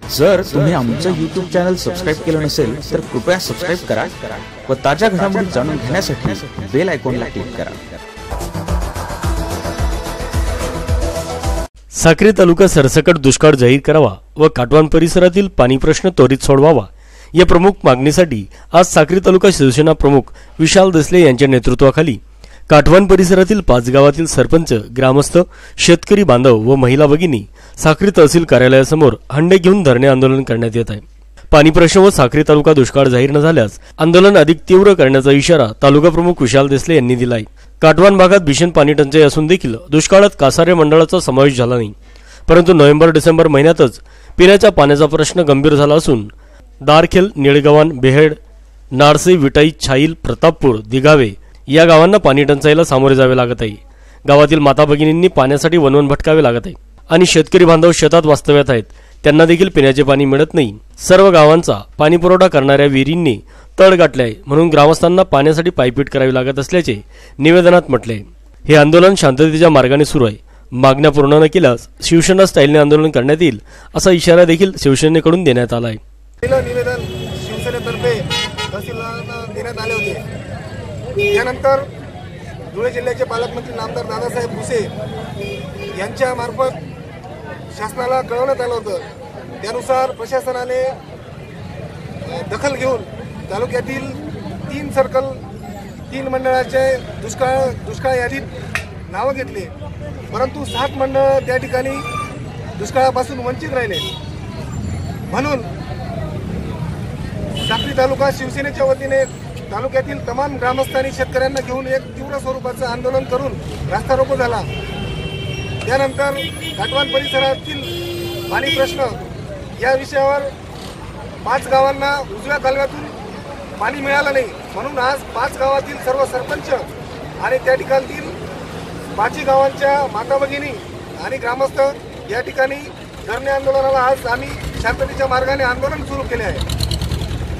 जर तुम्ही आमचं YouTube चॅनल सबस्क्राइब केलं नसेल तर कृपया सबस्क्राइब करा व ताज्या घडामोडी जाणून घेण्यासाठी बेल आयकॉनला क्लिक करा। साक्री तालुका सरसकट दुष्काळ जाहीर करावा व काटवान परिसरातील पाणी प्रश्न त्वरित सोडवावा या प्रमुख मागणीसाठी आज साक्री तालुका शिवसेना प्रमुख विशाल देसले यांच्या नेतृत्वाखाली काटवान परिसरातील 5 गावातील सरपंच, ग्रामस्थ, शेतकरी बांधव व महिला भगिनी साक्री तहसील कार्यालयासमोर हंडे घेऊन धरणे आंदोलन करण्यात येत आहे। पाणी प्रश्न व साक्री तालुका दुष्काळ जाहीर न झाल्यास आंदोलन अधिक तीव्र करण्याचा इशारा तालुका प्रमुख विशाल देसले यांनी दिला आहे। काटवान भागात भीषण पाणी टंचाई असून देखील दुष्काळात कासारे मंडळाचा समावेश झाला नाही, परंतु नोव्हेंबर-डिसेंबर महिन्यातच पिण्याच्या पाण्याचा प्रश्न गंभीर झाला असून दारखेल, निळगव्हाण, बेहेड, नारसे, विटाई, छाईल, प्रतापपूर, दिघावे या गावांना पाणी टंचाईला सामोरे जावे लागत आहे। गावातील माता भगिनींनी पाण्यासाठी वनवन भटकावे लागत आहे आणि शेतकरी बांधव शेतात वास्तव्यात आहेत, त्यांना देखील पिण्याचे पाणी मिळत नाही। सर्व गावांचा पाणी पुरवठा करणाऱ्या विहिरींनी तळ गाठले आहे, म्हणून ग्रामस्थांना पाण्यासाठी पायपीट करावी लागत असल्याचे निवेदनात म्हटले आहे। हे आंदोलन शांततेच्या मार्गाने सुरू आहे। मागण्या पूर्ण न केल्यास शिवसेना स्टाईलने आंदोलन करण्यात येईल असा इशारा देखील शिवसेनेकडून देण्यात आला आहे। निवेदन शिवसेनेतर्फे तहसीलदारांना देण्यात आले होते। यानंतर धुळे जिल्ह्याचे पालकमंत्री नामदार दादासाहेब भुसे यांच्या मार्फत शासनाला कळवण्यात आलं होतं। त्यानुसार प्रशासनाने दखल घेऊन तालुक्यातील 3 सर्कल 3 मंडळाचे दुष्काळ यादीत नावं घेतले, परंतु 7 मंडळ त्या ठिकाणी दुष्काळापासून वंचित राहिले। म्हणून साक्री तालुका शिवसेनेच्या वतीने तालुक्यातील तमाम ग्रामस्थांनी शेतकऱ्यांना घेऊन एक तीव्र स्वरूपाचं आंदोलन करून रास्ता रोको झाला। त्यानंतर काटवान परिसरातील पाणी प्रश्न या विषयावर 5 गावांना उजव्या कालव्यातून पाणी मिळालं नाही, म्हणून आज 5 गावातील सर्व सरपंच आणि त्या ठिकाणील 5 गावांच्या माता भगिनी आणि ग्रामस्थ या ठिकाणी धरणे आंदोलनाला आज आम्ही शांततेच्या मार्गाने आंदोलन सुरू केले आहे।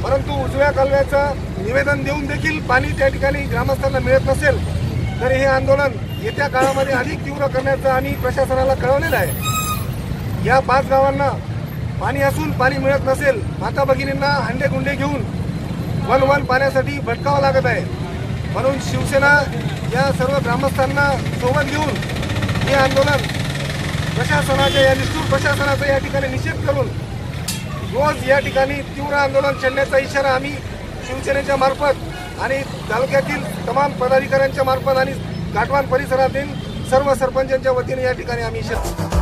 परंतु उजव्या कालव्याचं निवेदन देऊन देखील पाणी त्या ठिकाणी ग्रामस्थांना मिळत नसेल तर हे आंदोलन येत्या काळामध्ये अधिक तीव्र करण्याचं आम्ही प्रशासनाला कळवलेलं आहे। या 5 गावांना पाणी असून पाणी मिळत नसेल, माता भगिनींना हंडे गुंडे घेऊन वन पाण्यासाठी भटकावं लागत आहे। म्हणून शिवसेना या सर्व ग्रामस्थांना सोबत घेऊन हे आंदोलन प्रशासनाच्या या निष्ठुर प्रशासनाचा या ठिकाणी निषेध करून रोज या ठिकाणी तीव्र आंदोलन छेडण्याचा इशारा आम्ही शिवसेनेच्या मार्फत आणि तालुक्यातील तमाम पदाधिकाऱ्यांच्या मार्फत आणि काटवान परिसरातील सर्व सरपंचांच्या वतीने या ठिकाणी आम्ही इशारा